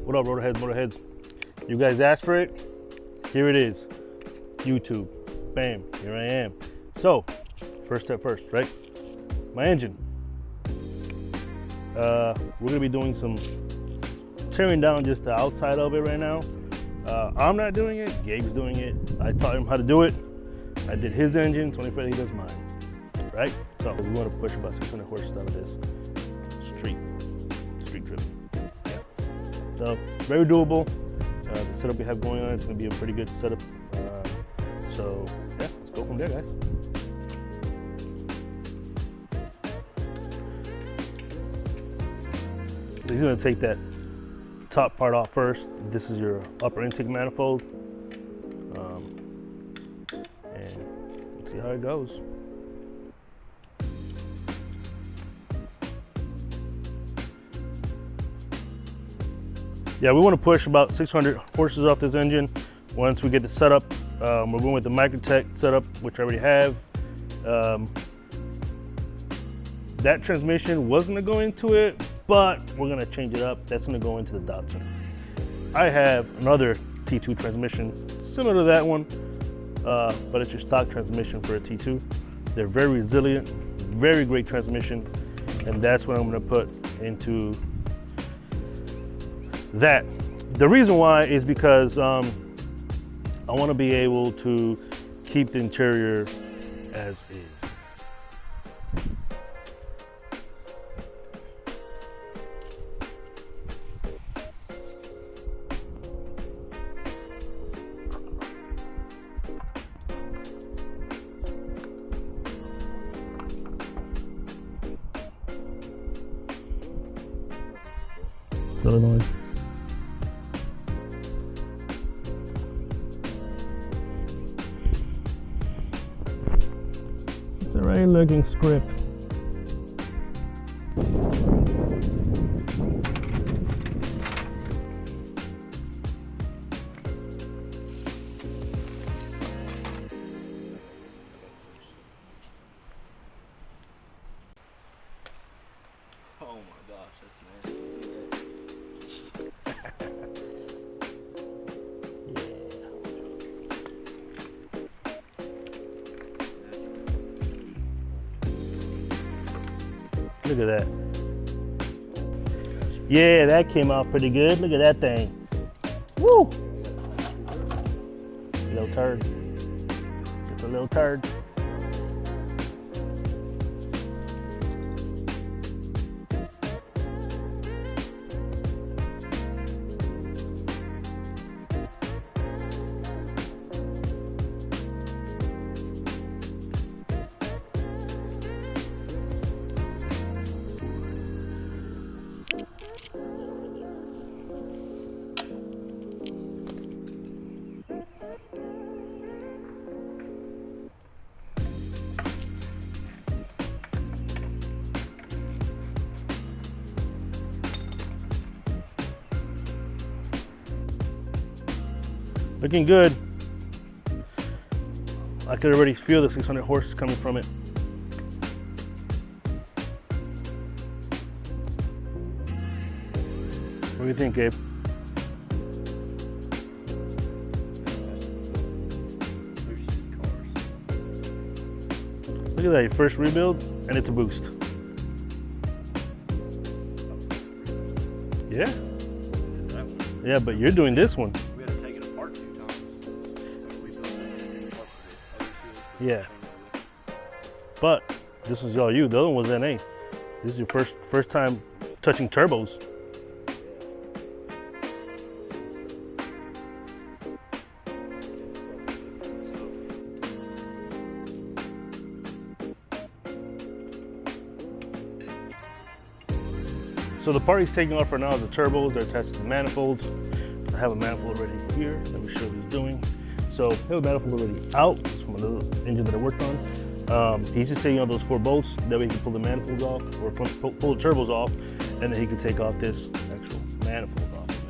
What up, rotorheads, motorheads? You guys asked for it. Here it is. YouTube. Bam. Here I am. So, first step first, right? My engine. We're gonna be doing some tearing down just the outside of it right now. I'm not doing it. Gabe's doing it. I taught him how to do it. I did his engine. 25, he does mine. Right? So we want to push about 600 horses out of this street driven. Yeah. So very doable. The setup we have going on, it's going to be a pretty good setup. So yeah, let's go from there, guys. So you're going to take that top part off first. This is your upper intake manifold, and see how it goes. Yeah, we want to push about 600 horses off this engine. Once we get the setup, we're going with the Microtech setup, which I already have. That transmission was going to go into it, but we're going to change it up. That's going to go into the Datsun. I have another T2 transmission, similar to that one, but it's your stock transmission for a T2. They're very resilient, very great transmissions, and that's what I'm going to put into that. The reason why is because I want to be able to keep the interior as is. So annoying. It's a very looking script. Oh my gosh, that's nasty. Look at that. Yeah, that came out pretty good. Look at that thing. Woo! Little turd. Just a little turd. Looking good. I could already feel the 600 horses coming from it. What do you think, Gabe? Look at that, your first rebuild, and it's a boost. Yeah? Yeah, but you're doing this one. Yeah, but this was all you. The other one was NA. This is your first time touching turbos. So the part he's taking off right now is the turbos. They're attached to the manifold. I have a manifold already here. Let me show you what he's doing. So I have a manifold already out. It's from another engine that I worked on. He's just taking out those 4 bolts. That way he can pull the manifolds off, or pull the turbos off, and then he can take off this actual manifold off of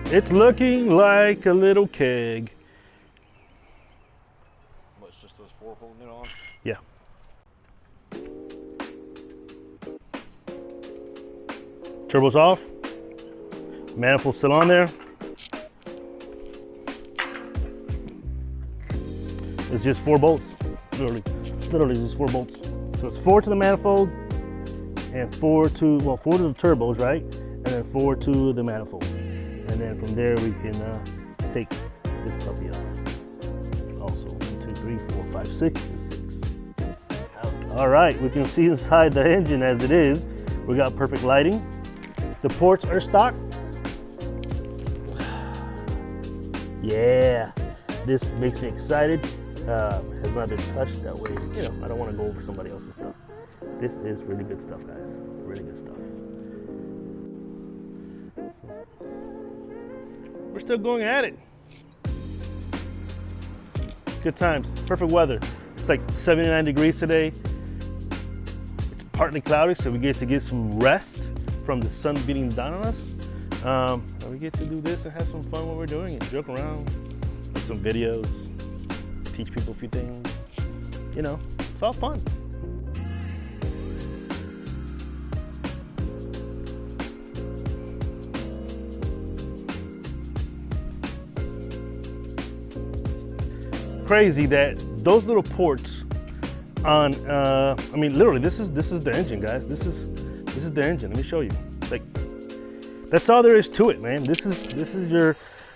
it. It's looking like a little keg. Well, it's just those 4 holding it on? Yeah. Turbos off. Manifold still on there. It's just 4 bolts, literally just 4 bolts. So it's 4 to the manifold and 4 to, well, 4 to the turbos, right? And then 4 to the manifold. And then from there we can take this puppy off. Also, 1, 2, 3, 4, 5, 6, 6. All right, we can see inside the engine as it is. We got perfect lighting. The ports are stock. Yeah, this makes me excited. Has not been touched, that way, you know, I don't want to go over somebody else's stuff. This is really good stuff, guys. Really good stuff. We're still going at it. Good times, perfect weather. It's like 79 degrees today. It's partly cloudy, so we get to get some rest from the sun beating down on us. And we get to do this and have some fun when we're doing it. Joke around, make some videos, teach people a few things. You know, it's all fun. Crazy that those little ports on, I mean, literally, this is the engine, guys. This is the engine. Let me show you. Like, that's all there is to it, man. This is your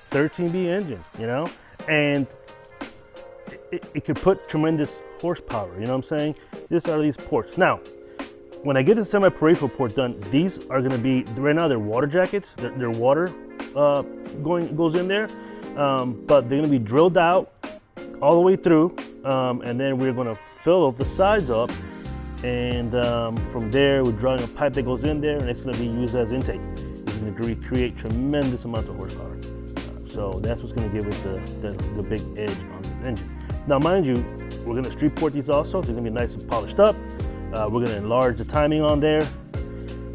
13B engine, you know, and it could put tremendous horsepower. You know what I'm saying? These are these ports. Now, when I get the semi-peripheral port done, these are going to be, right now they're water jackets. They're water goes in there, but they're going to be drilled out all the way through, and then we're going to fill the sides up, and from there we're drawing a pipe that goes in there, and it's going to be used as intake. It's going to create tremendous amounts of horsepower. So that's what's going to give it the big edge on this engine. Now, mind you, we're going to street port these also. So they're going to be nice and polished up. We're going to enlarge the timing on there.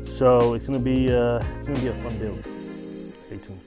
So it's going to be a fun build. Stay tuned.